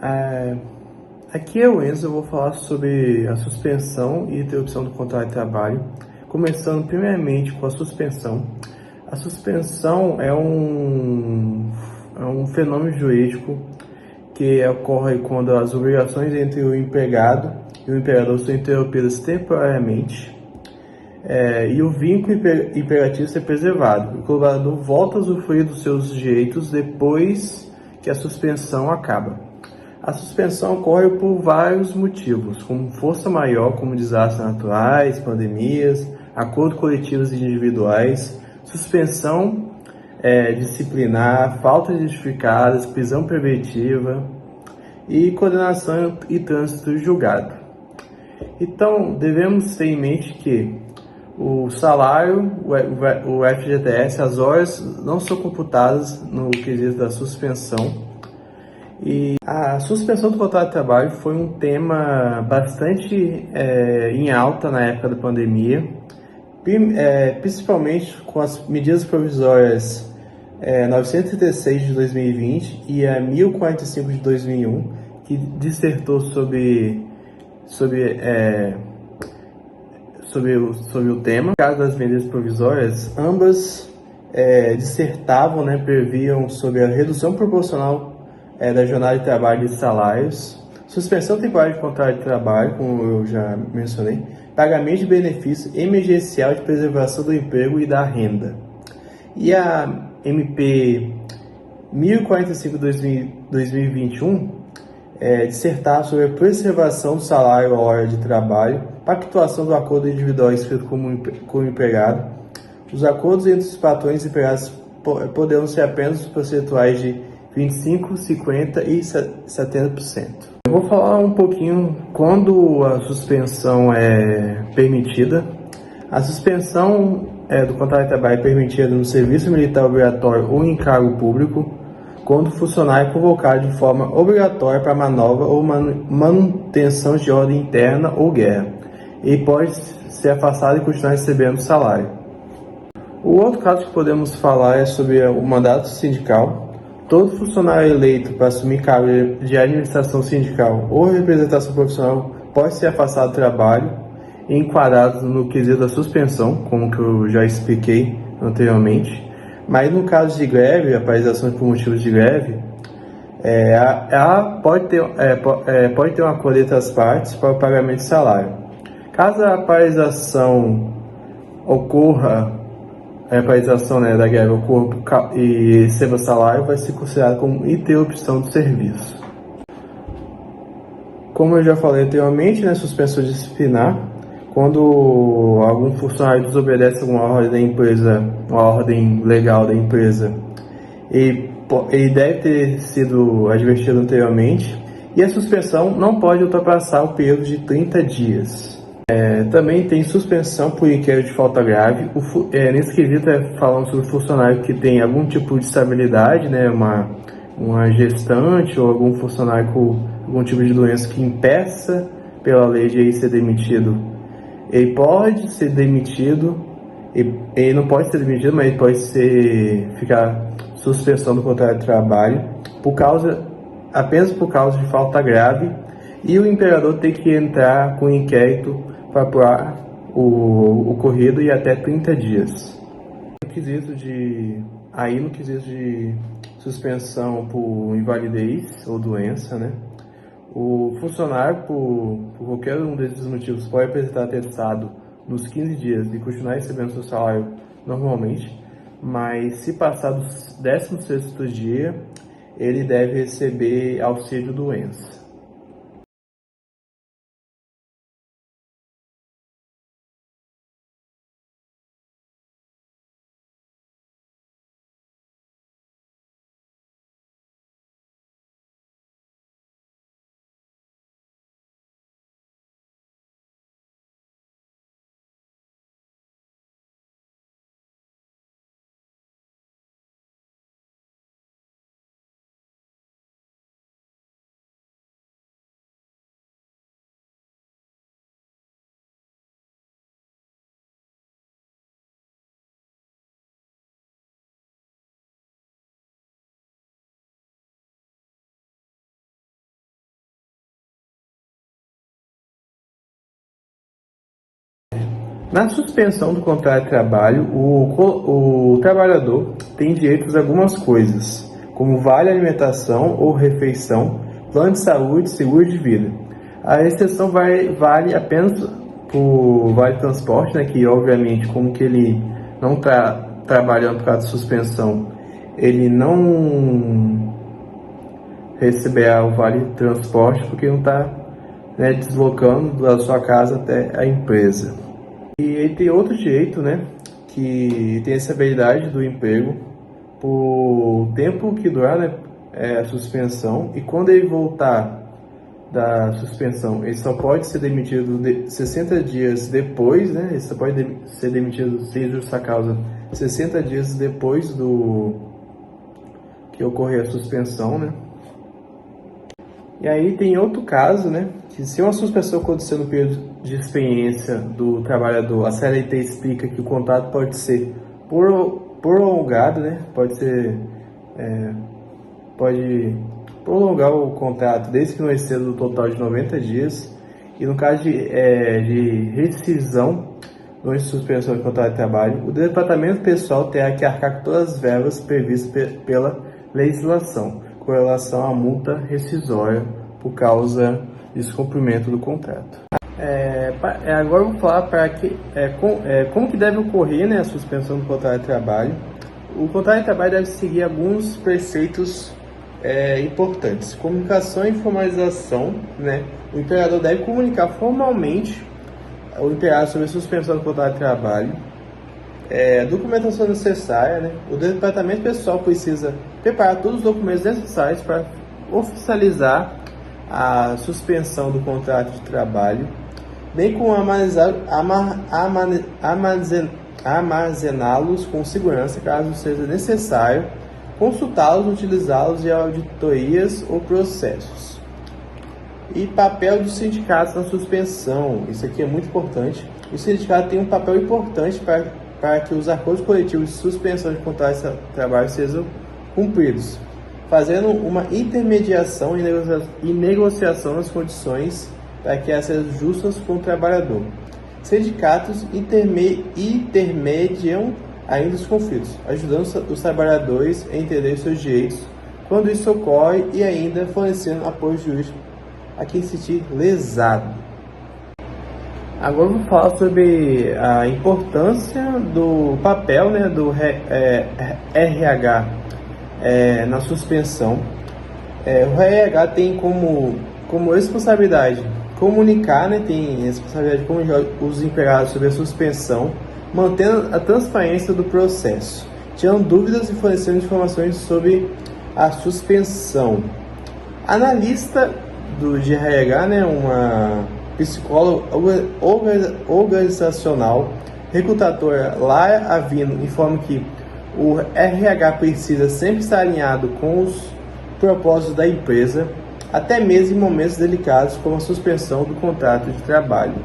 É, Aqui é o Enzo, eu vou falar sobre a suspensão e interrupção do contrato de trabalho, começando primeiramente com a suspensão. A suspensão é um fenômeno jurídico que ocorre quando as obrigações entre o empregado e o empregador são interrompidas temporariamente, e o vínculo empregatício é preservado. O colaborador volta a usufruir dos seus direitos depois que a suspensão acaba. A suspensão ocorre por vários motivos, como força maior, como desastres naturais, pandemias, acordos coletivos e individuais, suspensão disciplinar, faltas justificadas, prisão preventiva e condenação e trânsito julgado. Então, devemos ter em mente que o salário, o FGTS, as horas não são computadas no quesito da suspensão. E a suspensão do contrato de trabalho foi um tema bastante em alta na época da pandemia, principalmente com as medidas provisórias 936 de 2020 e a 1045 de 2001, que dissertou sobre o tema. No caso das medidas provisórias, ambas dissertavam, previam sobre a redução proporcional da jornada de trabalho e salários, suspensão temporária de contrato de trabalho, como eu já mencionei, pagamento de benefício emergencial de preservação do emprego e da renda. E a MP 1045 de 2021 dissertar sobre a preservação do salário à hora de trabalho, pactuação do acordo individual escrito com o empregado. Os acordos entre os patrões e empregados poderão ser apenas percentuais de 25%, 50% e 70%. Eu vou falar um pouquinho quando a suspensão é permitida. A suspensão do contrato de trabalho é permitida no serviço militar obrigatório ou em cargo público, quando o funcionário é convocado de forma obrigatória para manobra ou manutenção de ordem interna ou guerra, e pode ser afastado e continuar recebendo salário. O outro caso que podemos falar é sobre o mandato sindical. Todo funcionário eleito para assumir cargo de administração sindical ou representação profissional pode ser afastado do trabalho e enquadrado no quesito da suspensão, como que eu já expliquei anteriormente. Mas no caso de greve, a paralisação por motivos de greve, ela pode ter um acordo entre as partes para o pagamento de salário. Caso a paralisação ocorra, a paralisação da greve ocorra e receba salário, vai ser considerado como interrupção do serviço. Como eu já falei anteriormente, suspensão disciplinar, quando algum funcionário desobedece alguma ordem da empresa, uma ordem legal da empresa, ele deve ter sido advertido anteriormente, e a suspensão não pode ultrapassar o período de 30 dias. Também tem suspensão por inquérito de falta grave. Nesse quesito falando sobre o funcionário que tem algum tipo de estabilidade, uma gestante ou algum funcionário com algum tipo de doença que impeça pela lei de ser demitido. Ele pode ser demitido, ele não pode ser demitido, mas ele pode ficar suspensão do contrato de trabalho apenas por causa de falta grave, e o empregador tem que entrar com inquérito para apurar o ocorrido e até 30 dias. No quesito de suspensão por invalidez ou doença, o funcionário, por qualquer um desses motivos, pode apresentar atestado nos 15 dias e continuar recebendo seu salário normalmente, mas se passar dos 16º dia, ele deve receber auxílio doença. Na suspensão do contrato de trabalho, o trabalhador tem direitos a algumas coisas, como vale alimentação ou refeição, plano de saúde, seguro de vida. A exceção vale apenas por vale transporte, né, que obviamente, como que ele não está trabalhando por causa de suspensão, ele não receberá o vale transporte porque não está, né, deslocando da sua casa até a empresa. E ele tem outro direito, né, que tem essa habilidade do emprego por tempo que durar, né, a suspensão, e quando ele voltar da suspensão, ele só pode ser demitido 60 dias depois, né, ele só pode ser demitido sem justa causa 60 dias depois do que ocorrer a suspensão, né. E aí tem outro caso, né, que se uma suspensão acontecer no período de experiência do trabalhador, a CLT explica que o contrato pode ser prolongado, né, pode prolongar o contrato desde que não exceda o total de 90 dias, e no caso de rescisão ou de suspensão de contrato de trabalho, o departamento pessoal terá que arcar com todas as verbas previstas pela legislação com relação à multa rescisória por causa de descumprimento do contrato. Agora eu vou falar como que deve ocorrer, né, a suspensão do contrato de trabalho. O contrato de trabalho deve seguir alguns preceitos importantes. Comunicação e formalização, né? O empregador deve comunicar formalmente ao empregado sobre a suspensão do contrato de trabalho. Documentação necessária, né? O departamento pessoal precisa preparar todos os documentos necessários para oficializar a suspensão do contrato de trabalho, bem como armazená-los com segurança caso seja necessário, consultá-los, utilizá-los em auditorias ou processos. E papel dos sindicatos na suspensão, isso aqui é muito importante. O sindicato tem um papel importante para que os acordos coletivos de suspensão de contrato de trabalho sejam cumpridos, fazendo uma intermediação e negociação das condições para que elas sejam justas com o trabalhador. Sindicatos intermediam ainda os conflitos, ajudando os trabalhadores a entender seus direitos quando isso ocorre e ainda fornecendo apoio jurídico a quem se sentir lesado. Agora eu vou falar sobre a importância do papel, né, do RH na suspensão. O RH tem como responsabilidade comunicar, né, tem responsabilidade de comunicar os empregados sobre a suspensão, mantendo a transparência do processo, tirando dúvidas e fornecendo informações sobre a suspensão. Analista de RH, né, uma psicóloga organizacional, recrutadora Lara Avino, informa que o RH precisa sempre estar alinhado com os propósitos da empresa, até mesmo em momentos delicados como a suspensão do contrato de trabalho.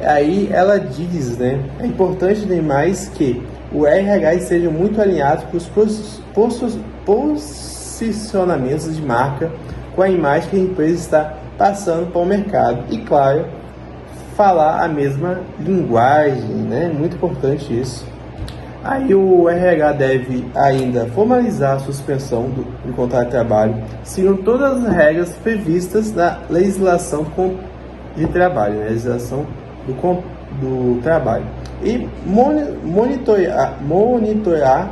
Aí ela diz, né, é importante demais que o RH esteja muito alinhado com os posicionamentos de marca, com a imagem que a empresa está passando para o mercado e, claro, falar a mesma linguagem, né? Muito importante isso. Aí o RH deve ainda formalizar a suspensão do contrato de trabalho, seguindo todas as regras previstas na legislação de trabalho, né? Legislação do trabalho, e monitorar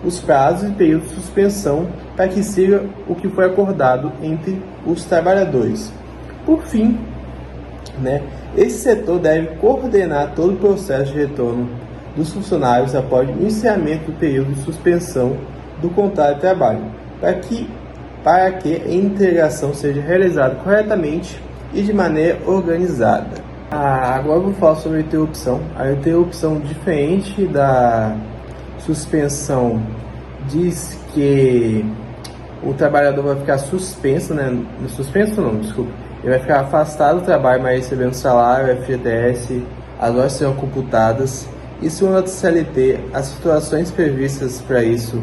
os prazos e períodos de suspensão para que siga o que foi acordado entre os trabalhadores. Por fim, né, esse setor deve coordenar todo o processo de retorno dos funcionários após o iniciamento do período de suspensão do contrato de trabalho, para que a integração seja realizada corretamente e de maneira organizada. Agora eu vou falar sobre a interrupção. A interrupção, diferente da suspensão, diz que o trabalhador vai ficar suspenso, né? Suspenso não, desculpa. Ele vai ficar afastado do trabalho, mas recebendo salário, FGTS, as horas serão computadas. E segundo a CLT, as situações previstas para isso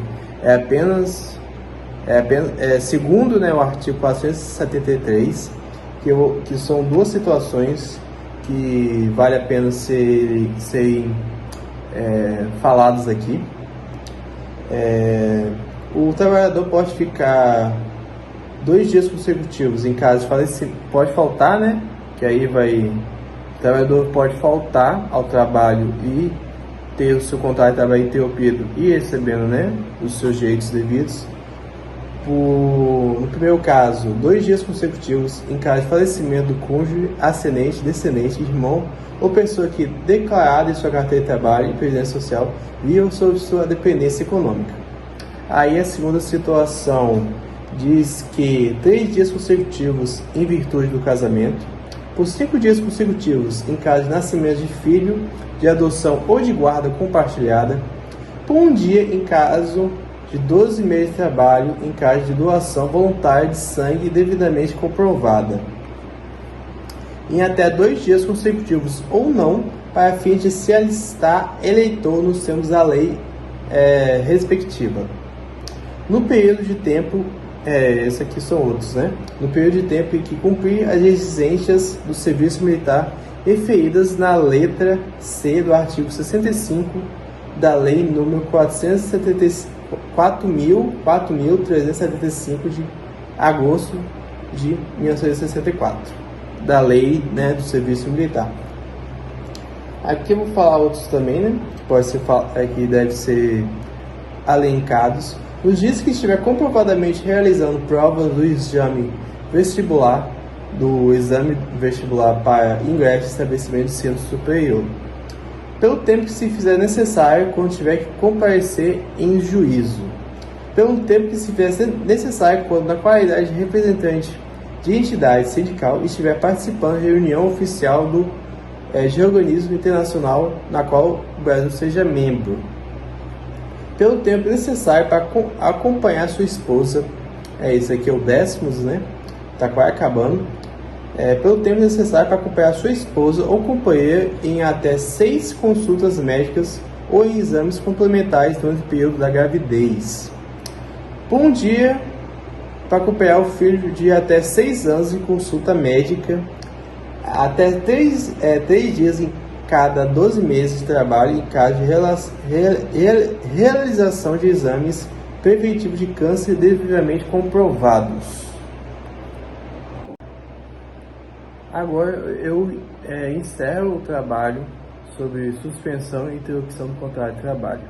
segundo, né, o artigo 473, que são duas situações que vale a pena serem falados aqui. O trabalhador pode ficar 2 dias consecutivos em caso de falecimento, pode faltar, né? Que aí o trabalhador pode faltar ao trabalho e ter o seu contrato de trabalho interrompido e recebendo, né, os seus direitos devidos. No primeiro caso, 2 dias consecutivos em caso de falecimento do cônjuge, ascendente, descendente, irmão ou pessoa que declarada em sua carteira de trabalho e previdência social viva sob sua dependência econômica. Aí a segunda situação diz que 3 dias consecutivos em virtude do casamento, por 5 dias consecutivos em caso de nascimento de filho, de adoção ou de guarda compartilhada, por 1 dia em caso de 12 meses de trabalho em caso de doação voluntária de sangue devidamente comprovada, em até 2 dias consecutivos ou não, para fim de se alistar eleitor nos termos da lei respectiva. No período de tempo, esses aqui são outros, né? No período de tempo em que cumprir as exigências do serviço militar referidas na letra C do artigo 65 da Lei nº 4.375 de agosto de 1964, da Lei, né, do Serviço Militar. Aqui eu vou falar outros também, né, que devem ser alencados. Nos dias que estiver comprovadamente realizando provas do exame vestibular para ingresso em estabelecimento de ensino superior, pelo tempo que se fizer necessário quando tiver que comparecer em juízo, pelo tempo que se fizer necessário quando, na qualidade de representante de entidade sindical, estiver participando de reunião oficial de organismo internacional na qual o Brasil seja membro, pelo tempo necessário para acompanhar sua esposa, esse aqui é o 10º, né? Tá quase acabando. Pelo tempo necessário para acompanhar sua esposa ou companheira em até 6 consultas médicas ou em exames complementares durante o período da gravidez. Por 1 dia para acompanhar o filho de até 6 anos em consulta médica, até 3 dias em cada 12 meses de trabalho em caso de realização de exames preventivos de câncer devidamente comprovados. Agora eu encerro o trabalho sobre suspensão e interrupção do contrato de trabalho.